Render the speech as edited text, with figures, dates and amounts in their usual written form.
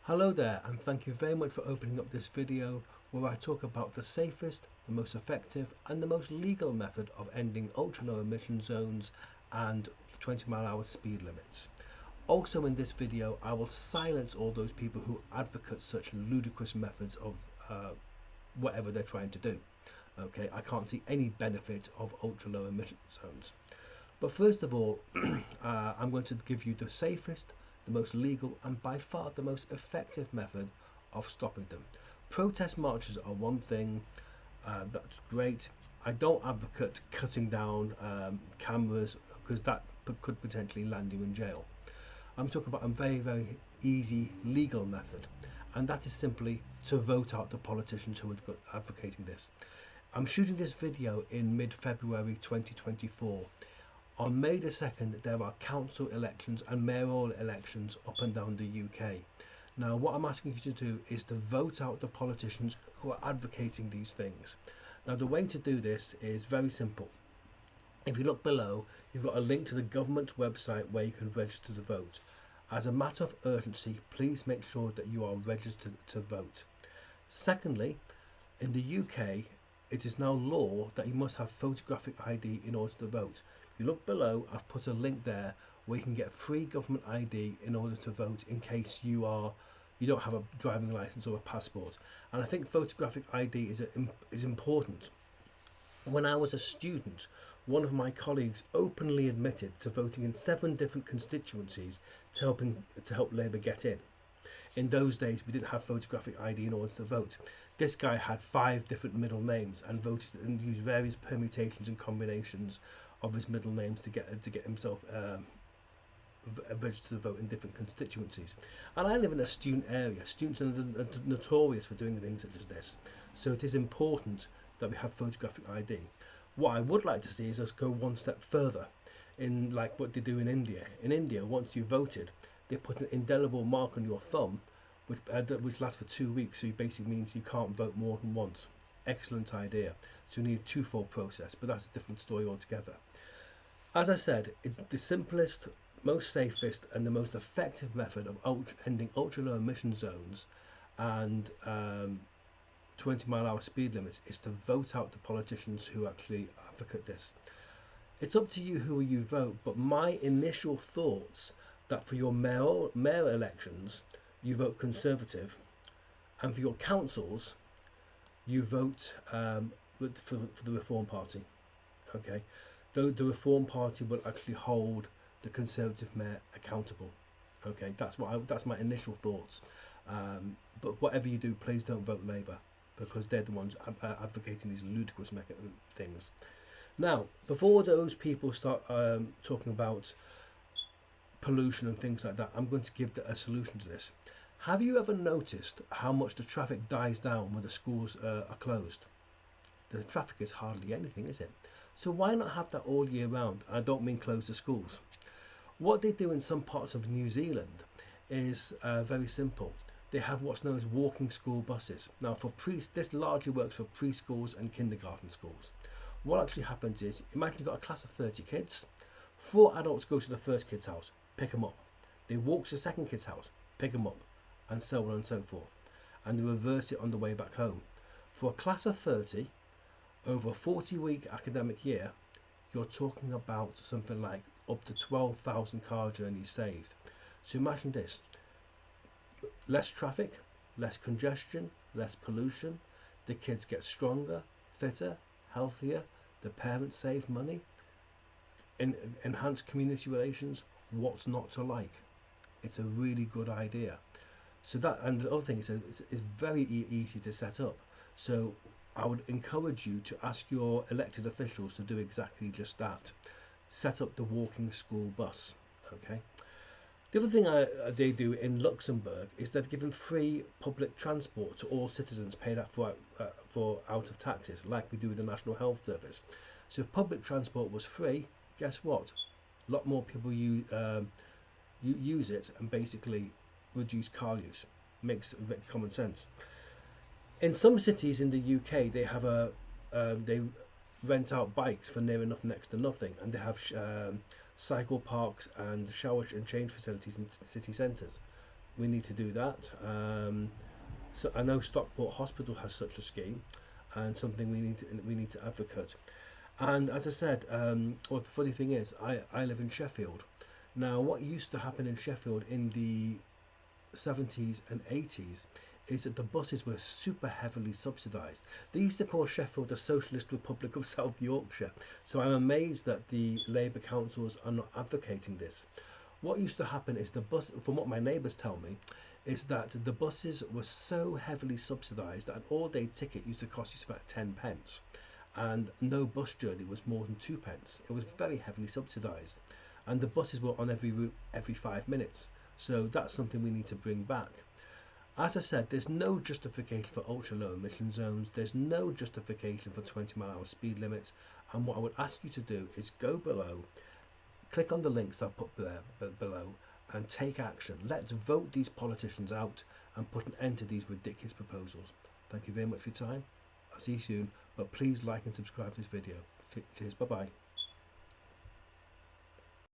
Hello there, and thank you very much for opening up this video where I talk about the safest, the most effective and the most legal method of ending ultra low emission zones and 20-mile-an-hour speed limits. Also in this video I will silence all those people who advocate such ludicrous methods of whatever they're trying to do. Okay, I can't see any benefit of ultra low emission zones. But first of all, I'm going to give you the safest, the most legal, and by far the most effective method of stopping them. Protest marches are one thing, that's great. I don't advocate cutting down cameras because that could potentially land you in jail. I'm talking about a very, very easy legal method, and that is simply to vote out the politicians who are advocating this. I'm shooting this video in mid-February 2024. On May the 2nd, there are council elections and mayoral elections up and down the UK. Now, what I'm asking you to do is to vote out the politicians who are advocating these things. Now, the way to do this is very simple. If you look below, you've got a link to the government website where you can register to vote. As a matter of urgency, please make sure that you are registered to vote. Secondly, in the UK, it is now law that you must have photographic ID in order to vote. If you look below, I've put a link there where you can get free government ID in order to vote in case you don't have a driving license or a passport. And I think photographic ID is important. When I was a student, one of my colleagues openly admitted to voting in 7 different constituencies to help Labour get in. In those days, we didn't have photographic ID in order to vote. This guy had 5 different middle names and voted and used various permutations and combinations of his middle names to get himself registered to vote in different constituencies. And I live in a student area. Students are notorious for doing things such as this. So it is important that we have photographic ID. What I would like to see is us go one step further, in like what they do in India. In India, once you voted, they put an indelible mark on your thumb, which lasts for 2 weeks. So it basically means you can't vote more than once. Excellent idea. So you need a twofold process, but that's a different story altogether. As I said, it's the simplest, most safest, and the most effective method of ending ultra low emission zones and 20-mile-an-hour speed limits is to vote out the politicians who actually advocate this. It's up to you who you vote, but my initial thoughts that for your mayor elections you vote Conservative, and for your councils you vote for the Reform Party. Okay, though the Reform Party will actually hold the Conservative mayor accountable. Okay, that's my initial thoughts. But whatever you do, please don't vote Labour, because they're the ones advocating these ludicrous things. Now, before those people start talking about pollution and things like that, I'm going to give a solution to this. Have you ever noticed how much the traffic dies down when the schools are closed? The traffic is hardly anything, is it? So why not have that all year round? I don't mean close the schools. What they do in some parts of New Zealand is very simple. They have what's known as walking school buses. Now, this largely works for preschools and kindergarten schools. What actually happens is, imagine you've got a class of 30 kids. 4 adults go to the first kid's house, pick them up. They walk to the second kid's house, pick them up, and so on and so forth. And they reverse it on the way back home. For a class of 30, over a 40-week academic year, you're talking about something like up to 12,000 car journeys saved. So imagine this: less traffic, less congestion, less pollution, the kids get stronger, fitter, healthier, the parents save money, enhance community relations. What's not to like? It's a really good idea. So that, and the other thing is it's very easy to set up. So I would encourage you to ask your elected officials to do exactly just that. Set up the walking school bus. Okay. The other thing they do in Luxembourg is they've given free public transport to all citizens paid for out of taxes, like we do with the National Health Service. So if public transport was free, guess what? A lot more people use it and basically reduce car use. Makes common sense. In some cities in the UK, they have they rent out bikes for near enough next to nothing, and they have cycle parks and shower and change facilities in city centres. we need to do that. So I know Stockport Hospital has such a scheme, and something we need to advocate. And as I said, well, the funny thing is, I live in Sheffield. Now, what used to happen in Sheffield in the 70s and 80s is that the buses were super heavily subsidised. They used to call Sheffield the Socialist Republic of South Yorkshire. So I'm amazed that the Labour councils are not advocating this. What used to happen is the bus, from what my neighbours tell me, is that the buses were so heavily subsidised that an all-day ticket used to cost you about 10 pence, and no bus journey was more than 2 pence. It was very heavily subsidised, and the buses were on every route every 5 minutes. So that's something we need to bring back. As I said, there's no justification for ultra low emission zones. There's no justification for 20-mile-hour speed limits. And what I would ask you to do is go below, click on the links I've put there below, and take action. Let's vote these politicians out and put an end to these ridiculous proposals. Thank you very much for your time. I'll see you soon, but please like and subscribe to this video. Cheers, bye bye.